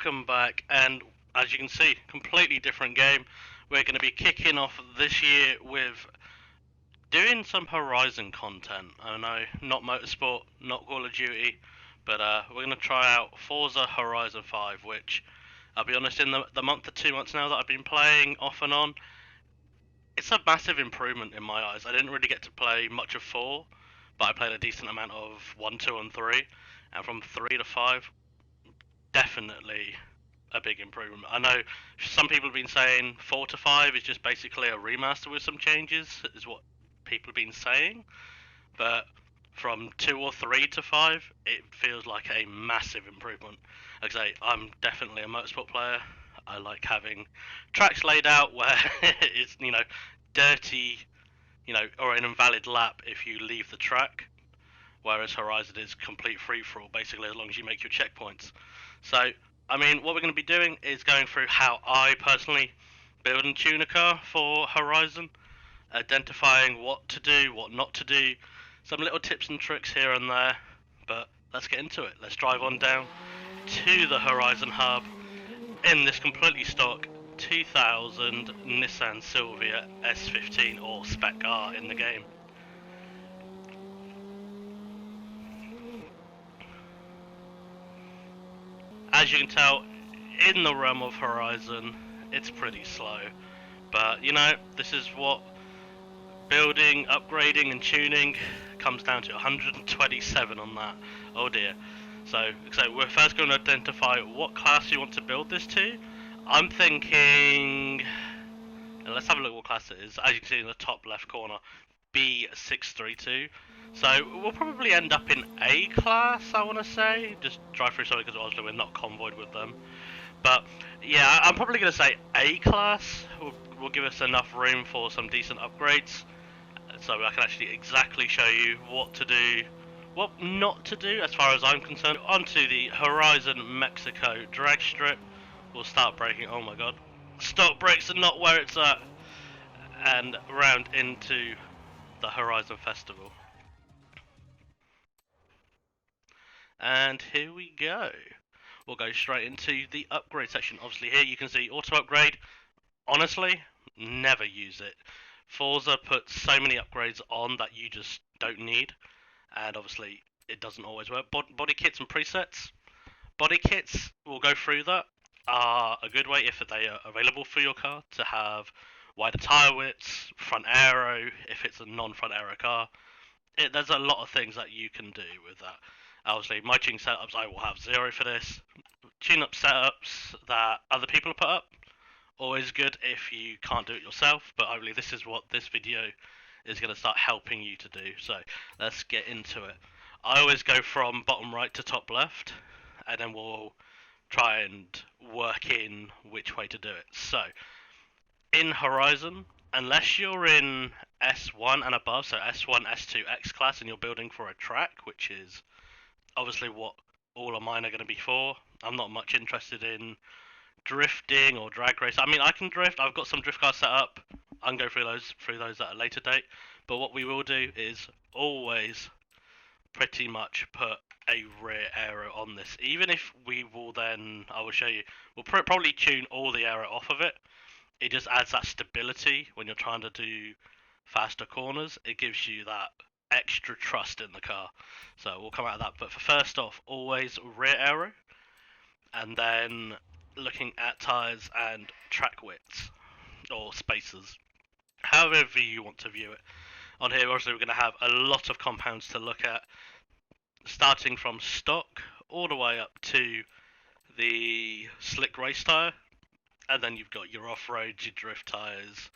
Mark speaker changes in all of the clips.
Speaker 1: welcome back, and as you can see, completely different game. We're going to be kicking off this year with doing some Horizon content. I know, not Motorsport, not Call of Duty, but we're going to try out Forza Horizon 5, which, I'll be honest, in the month or 2 months now that I've been playing off and on, it's a massive improvement in my eyes. I didn't really get to play much of 4, but I played a decent amount of 1, 2, and 3, and from 3 to 5, definitely a big improvement. I know some people have been saying 4 to 5 is just basically a remaster with some changes, is what people have been saying. But from 2 or 3 to 5, it feels like a massive improvement. Like I say, I'm definitely a motorsport player. I like having tracks laid out where it's, dirty, or an invalid lap if you leave the track. Whereas Horizon is complete free-for-all, basically, as long as you make your checkpoints. So, I mean, what we're going to be doing is going through how I personally build and tune a car for Horizon, identifying what to do, what not to do, some little tips and tricks here and there, but let's get into it. Let's drive on down to the Horizon Hub in this completely stock 2000 Nissan Silvia S15, or Spec R in the game. As you can tell, in the realm of Horizon, it's pretty slow. But, this is what building, upgrading, and tuning comes down to. 127 on that. Oh dear. So we're first going to identify what class you want to build this to. I'm thinking... let's have a look what class it is. As you can see in the top left corner, B632. So we'll probably end up in A class, I want to say. Just drive through something because obviously we're not convoyed with them. But yeah, I'm probably going to say A class will give us enough room for some decent upgrades. So I can actually exactly show you what to do, what not to do as far as I'm concerned. Onto the Horizon Mexico drag strip. We'll start braking. Oh my god. Stock brakes are not where it's at. And round into the Horizon Festival. And here we go. We'll go straight into the upgrade section. Obviously here you can see auto upgrade. Honestly, never use it. Forza puts so many upgrades on that you just don't need. And obviously it doesn't always work. Body kits and presets. Body kits, we'll go through that, are a good way if they are available for your car to have wider tyre widths, front aero if it's a non-front aero car. There's a lot of things that you can do with that. Obviously, my tuning setups, I will have 0 for this. Tune-up setups that other people have put up, always good if you can't do it yourself, but I believe this is what this video is going to start helping you to do. So let's get into it. I always go from bottom right to top left, and then we'll try and work in which way to do it. So in Horizon, unless you're in S1 and above, so S1, S2, X class, and you're building for a track, which is obviously what all of mine are going to be for. I'm not much interested in drifting or drag race. I mean, I can drift. I've got some drift cars set up. I can go through those at a later date. But what we will do is always pretty much put a rear aero on this. Even if we will then, I will show you, we'll probably tune all the aero off of it. It just adds that stability when you're trying to do faster corners. It gives you that extra trust in the car. So we'll come out of that. But for first off, always rear aero. And then looking at tyres and track widths, or spaces, however you want to view it. On here, obviously, we're going to have a lot of compounds to look at, starting from stock all the way up to the slick race tyre, and then you've got your off-road, your drift tyres,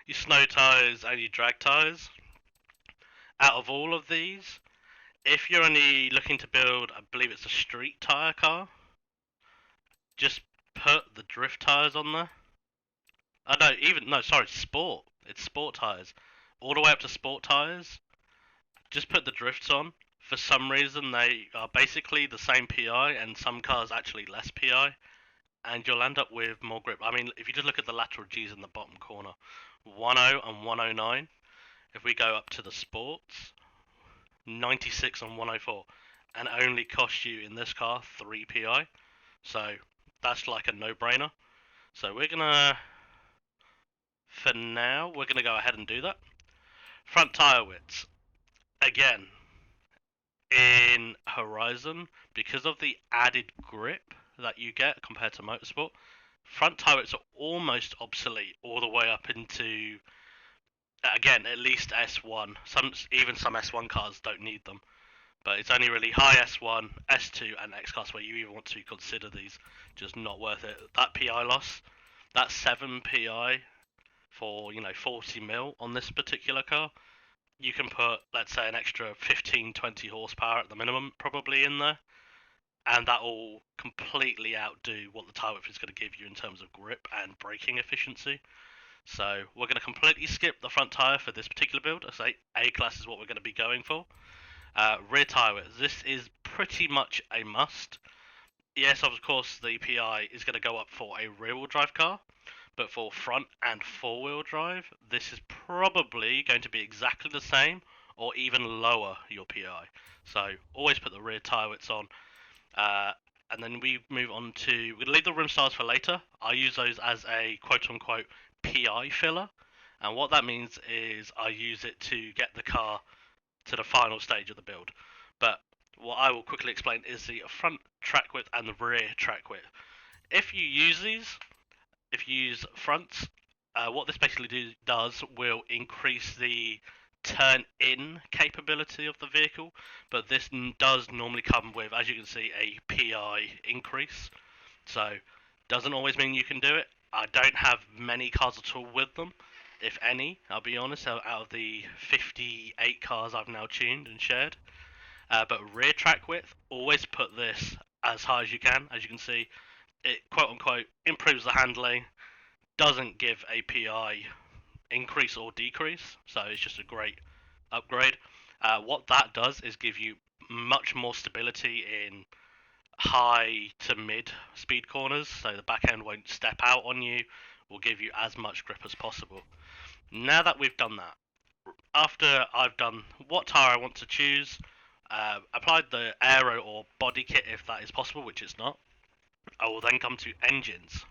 Speaker 1: your snow tyres, and your drag tyres. Out of all of these, if you're only looking to build, I believe it's a street tyre car, just put the drift tyres on there. Sport. It's sport tyres. All the way up to sport tyres, just put the drifts on. For some reason, they are basically the same PI, and some cars actually less PI, and you'll end up with more grip. I mean, if you just look at the lateral Gs in the bottom corner, 10 and 109. If we go up to the sports, 96 and 104, and only cost you in this car 3 PI. So that's like a no-brainer. So for now, we're gonna go ahead and do that. Front tire widths. Again, in Horizon, because of the added grip that you get compared to Motorsport, front tire widths are almost obsolete all the way up into, again, at least S1. Even some S1 cars don't need them, but it's only really high S1, S2, and X class where you even want to consider these. Just not worth it. That PI loss, that 7 PI for 40 mil on this particular car, you can put, let's say, an extra 15-20 horsepower at the minimum probably in there, and that will completely outdo what the tire width is going to give you in terms of grip and braking efficiency. So we're going to completely skip the front tire for this particular build. I say A class is what we're going to be going for. Rear tire width. This is pretty much a must. Yes, of course, the PI is going to go up for a rear-wheel drive car, but for front and four-wheel drive, this is probably going to be exactly the same or even lower your PI. So always put the rear tire widths on. And then we move on to, we're going to leave the rim stars for later. I use those as a quote-unquote PI filler. And what that means is I use it to get the car to the final stage of the build. But what I will quickly explain is the front track width and the rear track width. If you use these, if you use fronts, what this basically does will increase the turn-in capability of the vehicle, but this does normally come with, as you can see, a PI increase. So, doesn't always mean you can do it. I don't have many cars at all with them, if any, I'll be honest, out of the 58 cars I've now tuned and shared. But rear track width, always put this as high as you can. As you can see, it quote-unquote improves the handling, doesn't give a PI increase or decrease, so it's just a great upgrade. What that does is give you much more stability in high to mid speed corners, so the back end won't step out on you, will give you as much grip as possible. Now that we've done that, after I've done what tire I want to choose, applied the Aero or body kit if that is possible, which it's not, I will then come to engines.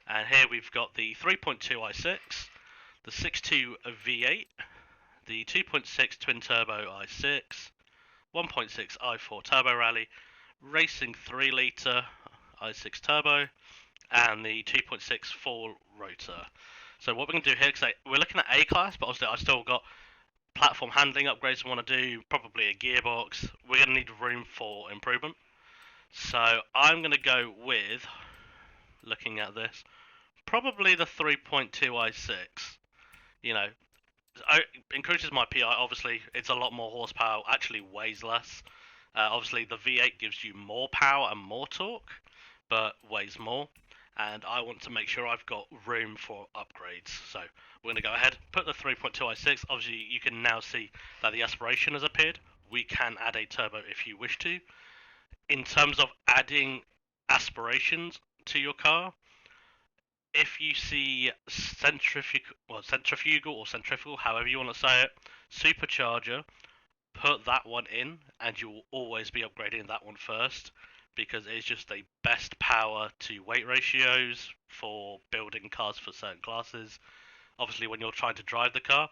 Speaker 1: And here we've got the 3.2 i6, the 6.2 V8, the 2.6 twin turbo i6, 1.6 i4 turbo rally, racing 3 litre i6 turbo, and the 2.6 full rotor. So what we're going to do here, because we're looking at A class, but obviously I've still got platform handling upgrades I want to do, probably a gearbox. We're going to need room for improvement. So I'm going to go with, looking at this, probably the 3.2 i6. You know, it increases my PI. Obviously, it's a lot more horsepower, actually weighs less. Obviously, the V8 gives you more power and more torque, but weighs more. And I want to make sure I've got room for upgrades. So we're going to go ahead, put the 3.2 i6. Obviously, you can now see that the aspiration has appeared. We can add a turbo if you wish to. In terms of adding aspirations to your car, if you see centrifugal or centrifugal, however you want to say it, supercharger, put that one in, and you will always be upgrading that one first, because it's just the best power to weight ratios for building cars for certain classes. Obviously, when you're trying to drive the car,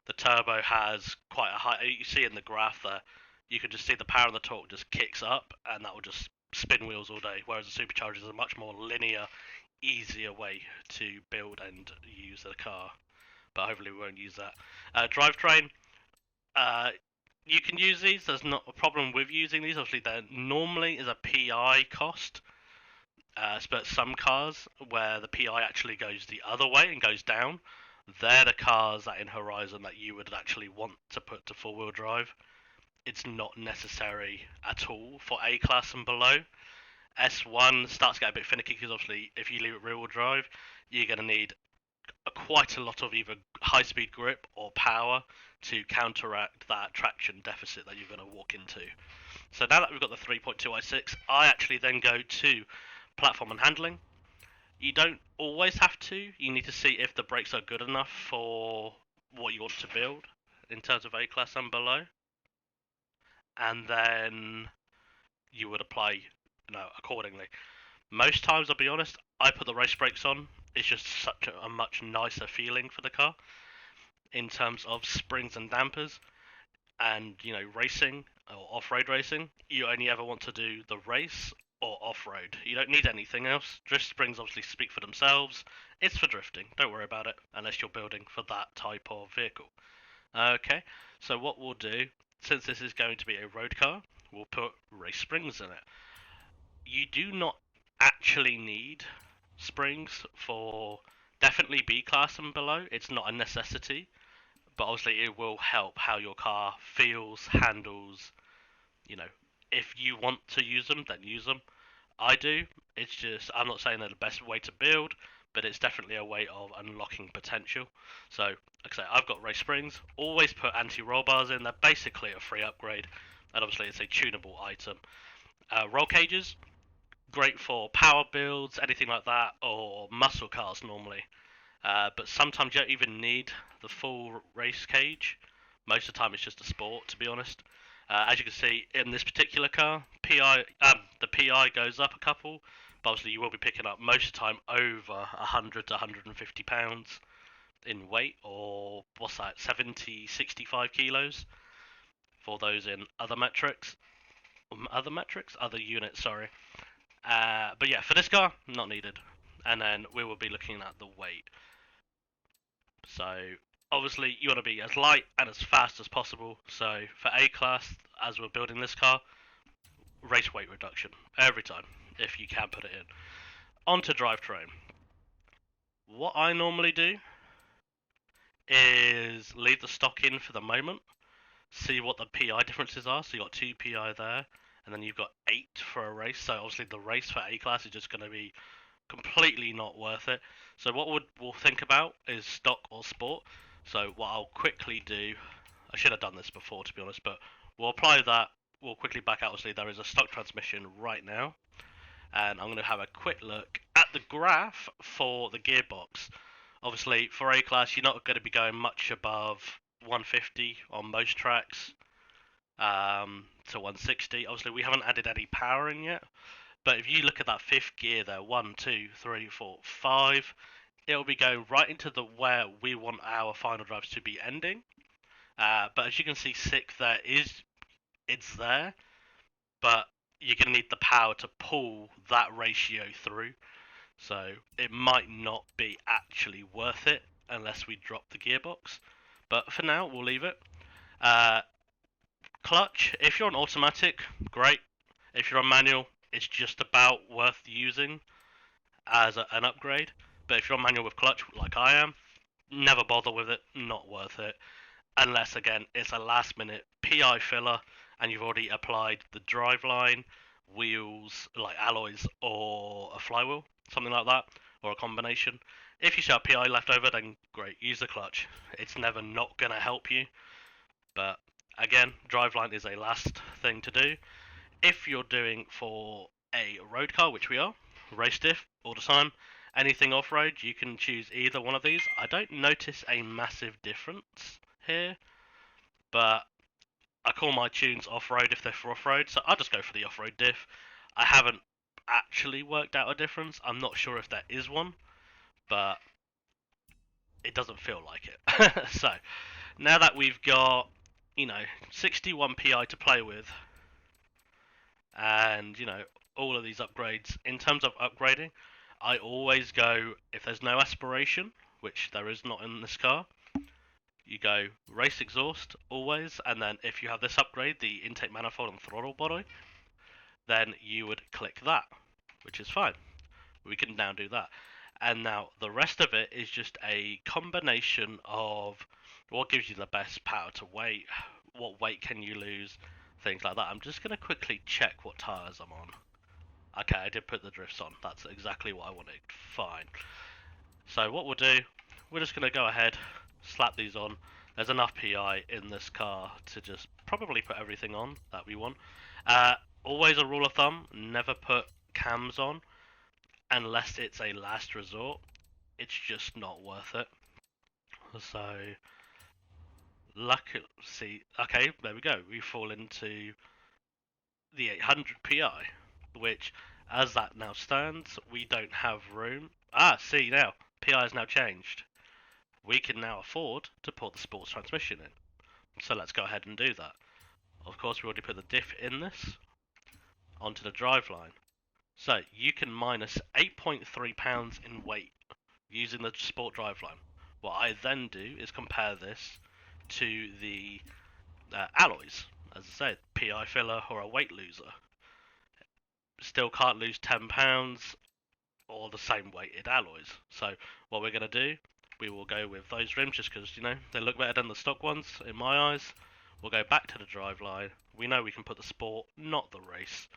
Speaker 1: the turbo has quite a high. You see in the graph there, you can just see the power and the torque just kicks up, and that will just spin wheels all day. Whereas the supercharger is a much more linear, easier way to build and use a car. But hopefully, we won't use that. Drivetrain. You can use these. There's not a problem with using these. Obviously, there normally is a PI cost, but some cars where the PI actually goes the other way and goes down, they're the cars that in Horizon that you would actually want to put to four-wheel drive. It's not necessary at all for A class and below. S1 starts to get a bit finicky because obviously if you leave it rear-wheel drive, you're going to need quite a lot of either high-speed grip or power to counteract that traction deficit that you're going to walk into. So now that we've got the 3.2 i6, I actually then go to platform and handling. You don't always have to. You need to see if the brakes are good enough for what you want to build in terms of A class and below. And then you would apply accordingly. Most times, I'll be honest, I put the race brakes on. It's just such a much nicer feeling for the car in terms of springs and dampers. And racing or off-road racing, you only ever want to do the race or off-road. You don't need anything else. Drift springs obviously speak for themselves. It's for drifting. Don't worry about it unless you're building for that type of vehicle. Okay, so what we'll do, since this is going to be a road car, we'll put race springs in it. You do not actually need springs for definitely B class and below. It's not a necessity, but obviously it will help how your car feels, handles. You know, if you want to use them, then use them. I do. It's just I'm not saying they're the best way to build, but it's definitely a way of unlocking potential. So, like I say, I've got race springs. Always put anti-roll bars in. They're basically a free upgrade, and obviously it's a tunable item. Roll cages, great for power builds, anything like that, or muscle cars normally. But sometimes you don't even need the full race cage. Most of the time, it's just a sport, to be honest. As you can see in this particular car, the PI goes up a couple, but obviously you will be picking up most of the time over 100 to 150 pounds in weight, or what's that, 70, 65 kilos for those in other metrics. Other units, sorry. But yeah, for this car, not needed. And then we will be looking at the weight. So obviously you want to be as light and as fast as possible. So for A class, as we're building this car, race weight reduction every time if you can put it in. Onto drivetrain. What I normally do is leave the stock in for the moment, see what the PI differences are. So you got 2 PI there, and then you've got 8 for a race. So obviously the race for A class is just going to be completely not worth it. So what we'll think about is stock or sport. So what I'll quickly do, I should have done this before to be honest, but we'll apply that. We'll quickly back out. Obviously there is a stock transmission right now, and I'm going to have a quick look at the graph for the gearbox. Obviously for A class you're not going to be going much above 150 on most tracks, to 160. Obviously we haven't added any power in yet, but if you look at that fifth gear there, 1, 2, 3, 4, 5, it'll be going right into the where we want our final drives to be ending. But as you can see, 6 there it's there, but you're going to need the power to pull that ratio through. So it might not be actually worth it unless we drop the gearbox. But for now, we'll leave it. Clutch, if you're on automatic, great. If you're on manual, it's just about worth using as an upgrade. But if you're on manual with clutch, like I am, never bother with it, not worth it. Unless, again, it's a last minute PI filler and you've already applied the driveline, wheels, like alloys, or a flywheel, something like that, or a combination. If you still have PI left over, then great, use the clutch. It's never not going to help you. But again, driveline is a last thing to do. If you're doing for a road car, which we are, race diff all the time, anything off-road, you can choose either one of these. I don't notice a massive difference here, but I call my tunes off-road if they're for off-road, so I'll just go for the off-road diff. I haven't actually worked out a difference. I'm not sure if there is one, but it doesn't feel like it. So, now that we've got, 61 PI to play with, and, all of these upgrades, in terms of upgrading, I always go, if there's no aspiration, which there is not in this car, you go race exhaust always, and then if you have this upgrade, the intake manifold and throttle body, then you would click that, which is fine. We can now do that. And now the rest of it is just a combination of what gives you the best power to weight, what weight can you lose, things like that. I'm just going to quickly check what tyres I'm on. Okay, I did put the drifts on. That's exactly what I wanted. Fine. So what we'll do, we're just going to go ahead, slap these on. There's enough PI in this car to just probably put everything on that we want. Always a rule of thumb, never put cams on unless it's a last resort. It's just not worth it. So, see, okay, there we go. We fall into the 800 PI, which As that now stands, we don't have room. See now, PI has now changed. We can now afford to put the sports transmission in. So let's go ahead and do that. Of course, we already put the diff in this onto the driveline. So you can minus 8.3 pounds in weight using the sport driveline. What I then do is compare this to the alloys. As I said, PI filler or a weight loser. Still can't lose £10 or the same weighted alloys. So what we're going to do, we will go with those rims just because, you know, they look better than the stock ones in my eyes. We'll go back to the driveline. We know we can put the sport, not the race,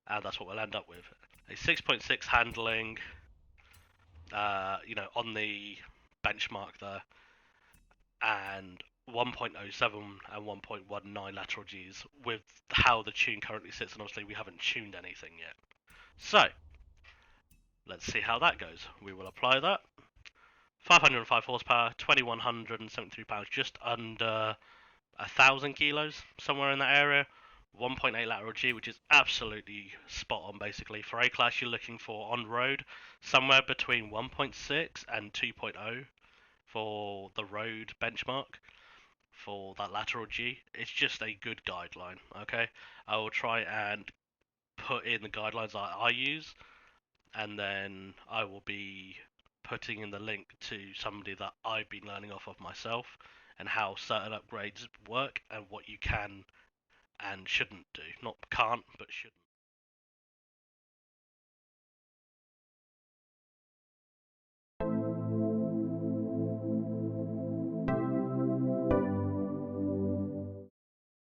Speaker 1: and that's what we'll end up with. A 6.6 handling, on the benchmark there, and 1.07 and 1.19 lateral Gs with how the tune currently sits, and obviously we haven't tuned anything yet. So, let's see how that goes. We will apply that. 505 horsepower, 2173 pounds, just under 1,000 kilos, somewhere in that area. 1.8 lateral G, which is absolutely spot on basically. For A class, you're looking for on road somewhere between 1.6 and 2.0 for the road benchmark for that lateral G. It's just a good guideline, okay? I will try and put in the guidelines I use, and then I will be putting in the link to somebody that I've been learning off of myself and how certain upgrades work and what you can and shouldn't do. Not can't, but shouldn't.